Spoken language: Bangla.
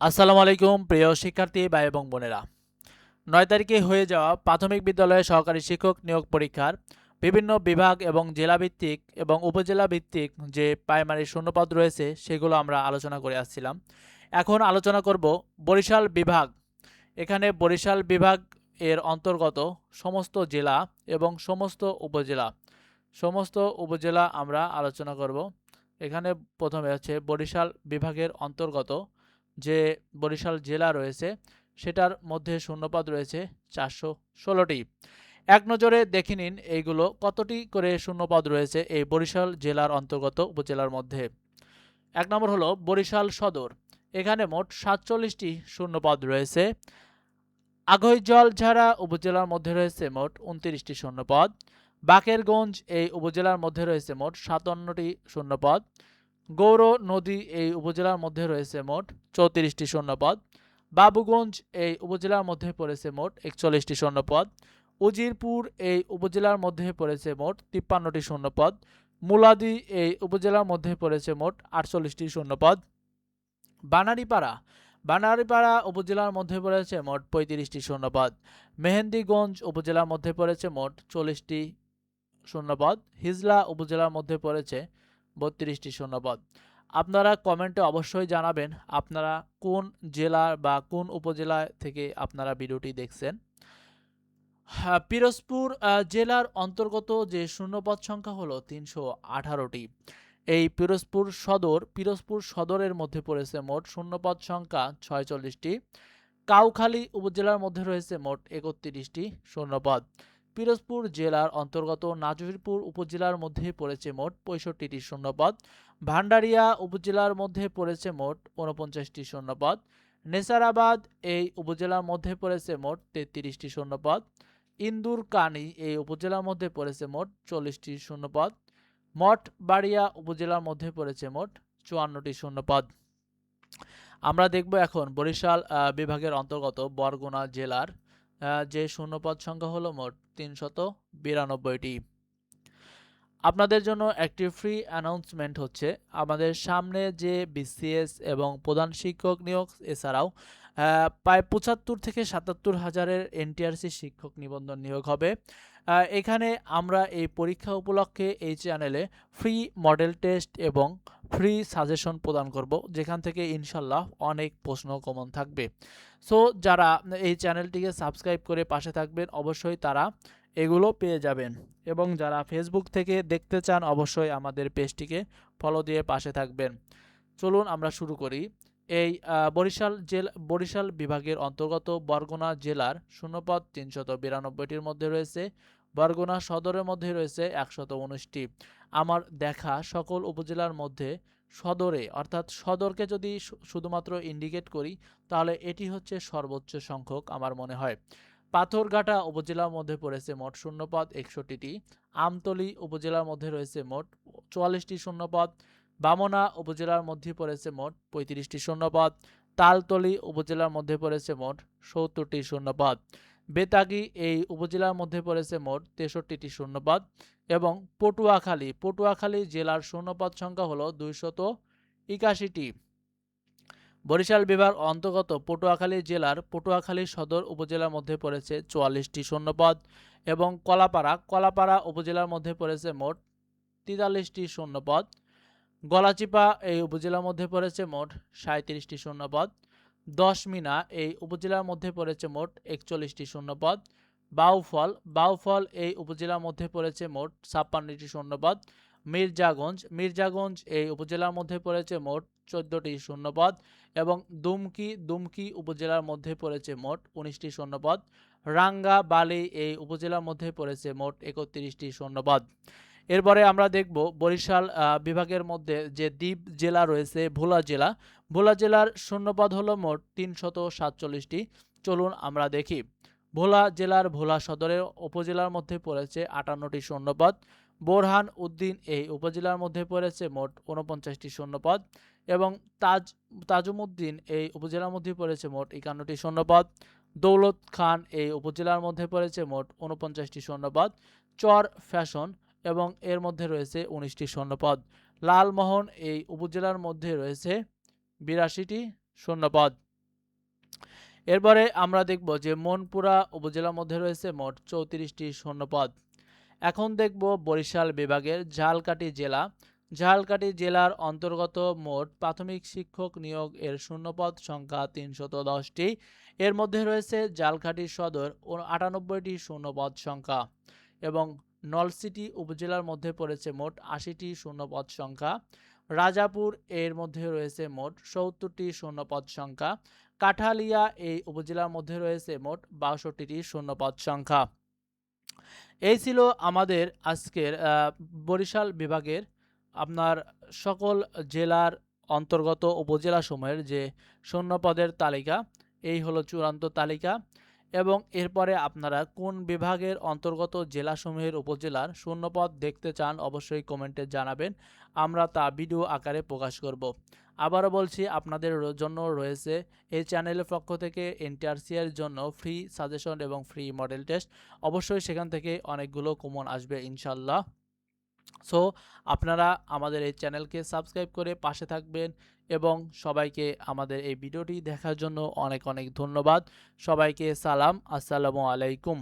আসসালামু আলাইকুম প্রিয় শিক্ষার্থী ভাই এবং বোনেরা। ৯ তারিখে হয়ে যাওয়া প্রাথমিক বিদ্যালয়ে সহকারী শিক্ষক নিয়োগ পরীক্ষার বিভিন্ন বিভাগ এবং জেলাভিত্তিক এবং উপজেলা ভিত্তিক যে প্রাইমারি শূন্যপদ রয়েছে সেগুলো আমরা আলোচনা করে আসছিলাম। এখন আলোচনা করব বরিশাল বিভাগ। এখানে বরিশাল বিভাগ এর অন্তর্গত সমস্ত জেলা এবং সমস্ত উপজেলা আমরা আলোচনা করব। এখানে প্রথমে হচ্ছে বরিশাল বিভাগের অন্তর্গত যে বরিশাল জেলা রয়েছে সেটার মধ্যে শূন্যপদ রয়েছে ৪১৬টি। এক নজরে দেখে নিন এইগুলো কতটি করে শূন্যপদ রয়েছে এই বরিশাল জেলার অন্তর্গত উপজেলার মধ্যে। এক নম্বর হলো বরিশাল সদর। এখানে মোট ৪৭টি শূন্যপদ রয়েছে। আগৈলঝাড়া উপজেলার মধ্যে রয়েছে মোট ২৯টি শূন্যপদ। বাকেরগঞ্জ এই উপজেলার মধ্যে রয়েছে মোট ৫৭টি শূন্যপদ। গৌর নদী এই উপজেলার মধ্যে রয়েছে মোট ৩৪টি শূন্যপদ। বাবুগঞ্জ এই উপজেলার মধ্যে পড়েছে মোট ৪১টি শূন্যপদ। উজিরপুর এই উপজেলার মধ্যে পড়েছে মোট ৫৩টি শূন্যপদ। মুলাদি এই উপজেলার মধ্যে পড়েছে মোট ৪৮টি শূন্যপদ। বানারীপাড়া উপজেলার মধ্যে পড়েছে মোট ৩৫টি শূন্যপদ। মেহেন্দিগঞ্জ উপজেলার মধ্যে পড়েছে মোট ৪০টি শূন্যপদ। হিজলা উপজেলার মধ্যে পড়েছে ৩২টি শূন্যপদ। আপনারা কমেন্টে অবশ্যই জানাবেন আপনারা কোন জেলা বা কোন উপজেলা থেকে আপনারা ভিডিওটি দেখছেন। পিরোজপুর জেলার অন্তর্গত যে শূন্যপদ সংখ্যা হলো ৩১৮টি। এই পিরোজপুর সদরের মধ্যে পড়েছে মোট শূন্যপদ সংখ্যা ৪৬টি। কাউখালী উপজেলার মধ্যে রয়েছে মোট ৩১টি শূন্যপদ। পিরোজপুর জেলার অন্তর্গত নাজিরপুর উপজেলার মধ্যে পড়েছে মোট ৬৫টি শূন্যপদ। ভান্ডারিয়া উপজেলার মধ্যে পড়েছে মোট ৪৯টি শূন্যপদ। নেসারাবাদ এই উপজেলার মধ্যে পড়েছে মোট ৩৩টি শূন্যপদ। ইন্দুরকানী এই উপজেলার মধ্যে পড়েছে মোট ৪০টি শূন্যপদ। মঠবাড়িয়া উপজেলার মধ্যে পড়েছে মোট ৫৪টি শূন্যপদ। আমরা দেখব এখন বরিশাল বিভাগের অন্তর্গত বরগুনা জেলার যে শূন্যপদ সংখ্যা হলো মোট ৩৯২টি। আপনাদের জন্য একটি ফ্রি অ্যানাউন্সমেন্ট হচ্ছে, আমাদের সামনে যে বিসিএস এবং প্রধান শিক্ষক নিয়োগ এছাড়াও প্রায় ৭৫ থেকে ৭৭ হাজারের এনটিআরসি শিক্ষক নিবন্ধন নিয়োগ হবে। এখানে আমরা এই পরীক্ষা উপলক্ষে এই চ্যানেলে ফ্রি মডেল টেস্ট এবং ফ্রি সাজেশন প্রদান করব, যেখান থেকে ইনশাল্লাহ অনেক প্রশ্ন কমন থাকবে। সো যারা এই চ্যানেলটিকে সাবস্ক্রাইব করে পাশে থাকবেন অবশ্যই তারা এগুলো পেয়ে যাবেন, এবং যারা ফেসবুক থেকে দেখতে চান অবশ্যই আমাদের পেজটিকে ফলো দিয়ে পাশে থাকবেন। চলুন আমরা শুরু করি। এই বরিশাল বিভাগের অন্তর্গত বরগুনা জেলার শূন্যপদ ৩৯২টির মধ্যে রয়েছে। বরগুনা সদরের মধ্যে রয়েছে ১১৯টি। আমার দেখা সকল উপজেলার মধ্যে সদরে অর্থাৎ সদরকে যদি শুধুমাত্র ইন্ডিকেট করি তাহলে এটি হচ্ছে সর্বোচ্চ সংখ্যক আমার মনে হয়। পাথরঘাটা উপজেলার মধ্যে পড়েছে মোট শূন্যপদ ৬১টি। আমতলী উপজেলার মধ্যে রয়েছে মোট ৪৪টি শূন্যপদ। বামনা উপজেলার মধ্যে পড়েছে মোট ৩৫টি শূন্যপদ। তালতলী উপজেলার মধ্যে পড়েছে মোট ৭০টি শূন্যপদ। বেতাগী এই উপজেলার মধ্যে পড়েছে মোট ৬৩টি শূন্যপদ। এবং পটুয়াখালী জেলার শূন্যপদ সংখ্যা হলো ২৮১টি। বরিশাল বিভাগ অন্তর্গত পটুয়াখালী জেলার পটুয়াখালী সদর উপজেলার মধ্যে পড়েছে ৪৪টি শূন্যপদ। এবং কলাপাড়া উপজেলার মধ্যে পড়েছে মোট ৪৩টি শূন্যপদ। গলাচিপা এই উপজেলার মধ্যে পড়েছে মোট ৩৭টি শূন্যপদ। দশমিনা এই উপজেলার মধ্যে পড়েছে মোট ৪১টি শূন্যপদ। বাউফল এই উপজেলার মধ্যে পড়েছে মোট ৫৬টি শূন্যপদ। মির্জাগঞ্জ এই উপজেলার মধ্যে পড়েছে মোট ১৪টি শূন্যপদ। এবং দুমকি উপজেলার মধ্যে পড়েছে মোট ১৯টি শূন্যপদ। রাঙ্গাবালী এই উপজেলার মধ্যে পড়েছে মোট ৩১টি শূন্যপদ। এরপরে আমরা দেখব বরিশাল বিভাগের মধ্যে যে দ্বীপ জেলা রয়েছে ভোলা জেলার শূন্যপদ হলো মোট ৩৪৭টি। চলুন আমরা দেখি। ভোলা জেলার ভোলা সদরের উপজেলার মধ্যে পড়েছে ৫৮টি শূন্যপদ। বোরহান উদ্দিন এই উপজেলার মধ্যে পড়েছে মোট ৪৯টি শূন্যপদ। এবং তাজুমউদ্দিন এই উপজেলার মধ্যে পড়েছে মোট ৫১টি শূন্যপদ। দৌলত খান এই উপজেলার মধ্যে পড়েছে মোট ৪৯টি শূন্যপদ। চর ফ্যাশন এবং এর মধ্যে রয়েছে ১৯টি শূন্যপদ। লালমোহন এই উপজেলার মধ্যে রয়েছে ৮২টি শূন্যপদ। এরপরে আমরা দেখব যে মনপুরা উপজেলার মধ্যে রয়েছে মোট 34টি শূন্যপদ। এখন দেখব বরিশাল বিভাগের ঝালকাঠি জেলা। ঝালকাঠি জেলার অন্তর্গত মোট প্রাথমিক শিক্ষক নিয়োগ এর শূন্যপদ সংখ্যা 310টি। এর মধ্যে রয়েছে ঝালকাঠি সদর 98টি শূন্যপদ সংখ্যা এবং নলছিটি উপজেলার মধ্যে পড়েছে মোট 80টি শূন্যপদ সংখ্যা। রাজাপুর এর মধ্যে রয়েছে মোট 70টি শূন্যপদ সংখ্যা। কাঠালিয়া এই উপজেলার মধ্যে রয়েছে মোট 62টি শূন্যপদ সংখ্যা। এই ছিল আমাদের আজকের বরিশাল বিভাগের আপনার সকল জেলার অন্তর্গত উপজেলাসমূহের যে শূন্যপদের তালিকা। এই হলো চূড়ান্ত তালিকা এবং এরপরে আপনারা কোন বিভাগের অন্তর্গত জেলাসমূহের উপজেলার শূন্যপদ দেখতে চান অবশ্যই কমেন্টে জানাবেন, আমরা তা ভিডিও আকারে প্রকাশ করব। আবারও বলছি, আপনাদের জন্য রয়েছে এই চ্যানেলের পক্ষ থেকে এনটিআরসি-এর জন্য ফ্রি সাজেশন এবং ফ্রি মডেল টেস্ট। অবশ্যই সেখান থেকে অনেকগুলো কমন আসবে ইনশাল্লাহ। সো আপনারা আমাদের এই চ্যানেলকে সাবস্ক্রাইব করে পাশে থাকবেন এবং সবাইকে আমাদের এই ভিডিওটি দেখার জন্য অনেক অনেক ধন্যবাদ। সবাইকে সালাম, আসসালামু আলাইকুম।